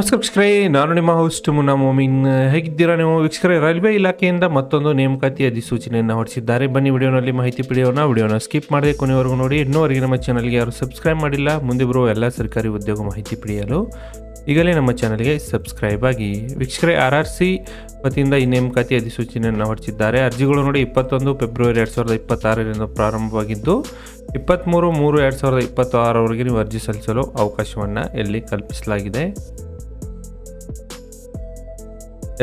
ನಮಸ್ಕಾರ ವೀಕ್ಷಕರೇ, ನಾನು ನಿಮ್ಮ ಹೋಸ್ಟ್ ಮುನ್ನಾ ಮೊಮಿನ್. ಹೇಗಿದ್ದೀರಾ ನೀವು ವೀಕ್ಷಕರೇ? ರೈಲ್ವೆ ಇಲಾಖೆಯಿಂದ ಮತ್ತೊಂದು ನೇಮಕಾತಿ ಅಧಿಸೂಚನೆಯನ್ನು ಹೊರಡಿಸಿದ್ದಾರೆ. ಬನ್ನಿ ವಿಡಿಯೋನಲ್ಲಿ ಮಾಹಿತಿ ಪಡೆಯೋಣ. ವಿಡಿಯೋನ ಸ್ಕಿಪ್ ಮಾಡದೆ ಕೊನೆವರೆಗೂ ನೋಡಿ. ಇನ್ನೂವರೆಗೆ ನಮ್ಮ ಚಾನಲ್ಗೆ ಯಾರು ಸಬ್ಸ್ಕ್ರೈಬ್ ಮಾಡಿಲ್ಲ, ಮುಂದೆ ಬರುವ ಎಲ್ಲ ಸರ್ಕಾರಿ ಉದ್ಯೋಗ ಮಾಹಿತಿ ಪಡೆಯಲು ಈಗಲೇ ನಮ್ಮ ಚಾನಲ್ಗೆ ಸಬ್ಸ್ಕ್ರೈಬ್ ಆಗಿ. ವೀಕ್ಷಕರೇ, RRC ವತಿಯಿಂದ ಈ ನೇಮಕಾತಿ ಅಧಿಸೂಚನೆಯನ್ನು ಹೊರಡಿಸಿದ್ದಾರೆ. ಅರ್ಜಿಗಳು ನೋಡಿ 21 ಫೆಬ್ರವರಿ 2026ರಿಂದ ಪ್ರಾರಂಭವಾಗಿದ್ದು 23/3/2026 ನೀವು ಅರ್ಜಿ ಸಲ್ಲಿಸಲು ಅವಕಾಶವನ್ನು ಇಲ್ಲಿ ಕಲ್ಪಿಸಲಾಗಿದೆ.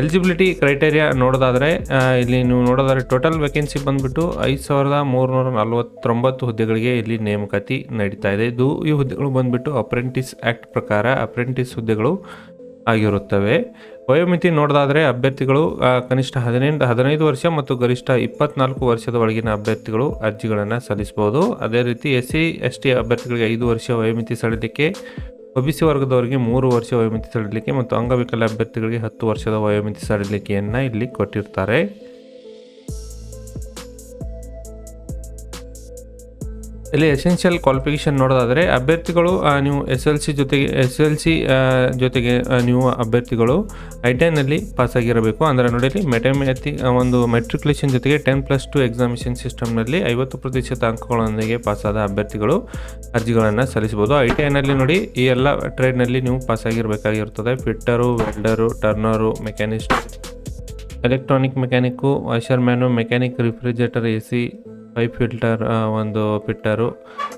ಎಲಿಜಿಬಿಲಿಟಿ ಕ್ರೈಟೇರಿಯಾ ನೋಡೋದಾದರೆ ಇಲ್ಲಿ ನೀವು ನೋಡೋದಾದರೆ ಟೋಟಲ್ ವೇಕೆನ್ಸಿ ಬಂದುಬಿಟ್ಟು 5349 ಹುದ್ದೆಗಳಿಗೆ ಇಲ್ಲಿ ನೇಮಕಾತಿ ನಡೀತಾ ಇದೆ. ಈ ಹುದ್ದೆಗಳು ಬಂದುಬಿಟ್ಟು ಅಪ್ರೆಂಟಿಸ್ ಆ್ಯಕ್ಟ್ ಪ್ರಕಾರ ಅಪ್ರೆಂಟಿಸ್ ಹುದ್ದೆಗಳು ಆಗಿರುತ್ತವೆ. ವಯೋಮಿತಿ ನೋಡೋದಾದರೆ ಅಭ್ಯರ್ಥಿಗಳು ಕನಿಷ್ಠ 15 ವರ್ಷ ಮತ್ತು ಗರಿಷ್ಠ 24 ವರ್ಷದ ಒಳಗಿನ ಅಭ್ಯರ್ಥಿಗಳು ಅರ್ಜಿಗಳನ್ನು ಸಲ್ಲಿಸಬಹುದು. ಅದೇ ರೀತಿ SC ST ಅಭ್ಯರ್ಥಿಗಳಿಗೆ 5 ವರ್ಷ ವಯೋಮಿತಿ ಸಡಿಲಿಕೆ, OBC ವರ್ಗದವರಿಗೆ 3 ವರ್ಷ ವಯೋಮಿತಿ ಸಡಿಲಿಕೆ ಮತ್ತು ಅಂಗವಿಕಲ ಅಭ್ಯರ್ಥಿಗಳಿಗೆ 10 ವರ್ಷದ ವಯೋಮಿತಿ ಸಡಿಲಿಕೆಯನ್ನು ಇಲ್ಲಿ ಕೊಟ್ಟಿರ್ತಾರೆ. ಇಲ್ಲಿ ಎಸೆನ್ಷಿಯಲ್ ಕ್ವಾಲಿಫಿಕೇಷನ್ ನೋಡೋದಾದರೆ ಅಭ್ಯರ್ಥಿಗಳು ನೀವು SLC ಜೊತೆಗೆ ನೀವು ಅಭ್ಯರ್ಥಿಗಳು ITIನಲ್ಲಿ ಪಾಸಾಗಿರಬೇಕು. ಅಂದರೆ ನೋಡಿ, ಒಂದು ಮೆಟ್ರಿಕ್ಯುಲೇಷನ್ ಜೊತೆಗೆ 10+2 ಎಕ್ಸಾಮಿನೇಷನ್ ಸಿಸ್ಟಮ್ನಲ್ಲಿ 50% ಅಂಕಗಳೊಂದಿಗೆ ಪಾಸಾದ ಅಭ್ಯರ್ಥಿಗಳು ಅರ್ಜಿಗಳನ್ನು ಸಲ್ಲಿಸಬಹುದು. ITIನಲ್ಲಿ ನೋಡಿ, ಈ ಎಲ್ಲ ಟ್ರೇಡ್ನಲ್ಲಿ ನೀವು ಪಾಸಾಗಿರಬೇಕಾಗಿರ್ತದೆ. Fitter, welder, turner, machinist, electronic mechanic, washerman, mechanic, refrigerator, AC, pipe filter, ಒಂದು ಫಿಟ್ಟರು.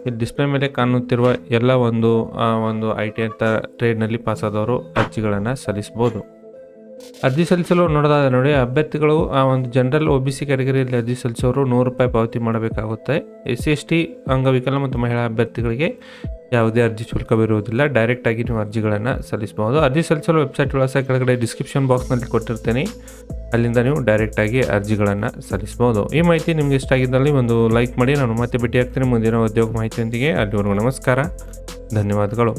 ಇಲ್ಲಿ ಡಿಸ್ಪ್ಲೇ ಮೇಲೆ ಕಾಣುತ್ತಿರುವ ಎಲ್ಲ ಒಂದು ITI ಅಂತ ಟ್ರೇಡ್ನಲ್ಲಿ ಪಾಸಾದವರು ಅರ್ಜಿಗಳನ್ನು ಸಲ್ಲಿಸ್ಬೋದು. ಅರ್ಜಿ ಸಲ್ಲಿಸಲು ನೋಡೋದಾದ್ರೆ ನೋಡಿ, ಅಭ್ಯರ್ಥಿಗಳು ಒಂದು ಜನರಲ್ OBC ಕ್ಯಾಟಗರಿಯಲ್ಲಿ ಅರ್ಜಿ ಸಲ್ಲಿಸೋರು ₹100 ಪಾವತಿ ಮಾಡಬೇಕಾಗುತ್ತೆ. SC ST ಅಂಗವಿಕಲ ಮತ್ತು ಮಹಿಳಾ ಅಭ್ಯರ್ಥಿಗಳಿಗೆ ಯಾವುದೇ ಅರ್ಜಿ ಶುಲ್ಕವಿರುವುದಿಲ್ಲ. ಡೈರೆಕ್ಟಾಗಿ ನೀವು ಅರ್ಜಿಗಳನ್ನು ಸಲ್ಲಿಸಬಹುದು. ಅರ್ಜಿ ಸಲ್ಲಿಸಲು ವೆಬ್ಸೈಟ್ ವಿಳಾಸ ಕೆಳಗಡೆ ಡಿಸ್ಕ್ರಿಪ್ಷನ್ ಬಾಕ್ಸ್ನಲ್ಲಿ ಕೊಟ್ಟಿರ್ತೀನಿ, ಅಲ್ಲಿಂದ ನೀವು ಡೈರೆಕ್ಟಾಗಿ ಅರ್ಜಿಗಳನ್ನು ಸಲ್ಲಿಸಬಹುದು. ಈ ಮಾಹಿತಿ ನಿಮಗೆ ಇಷ್ಟ ಆಗಿದ್ದಲ್ಲಿ ಒಂದು ಲೈಕ್ ಮಾಡಿ. ನಾನು ಮತ್ತೆ ಭೇಟಿ ಆಗ್ತೀನಿ ಮುಂದಿನ ಉದ್ಯೋಗ ಮಾಹಿತಿಯೊಂದಿಗೆ. ಅಲ್ಲಿವರೆಗೂ ನಮಸ್ಕಾರ, ಧನ್ಯವಾದಗಳು.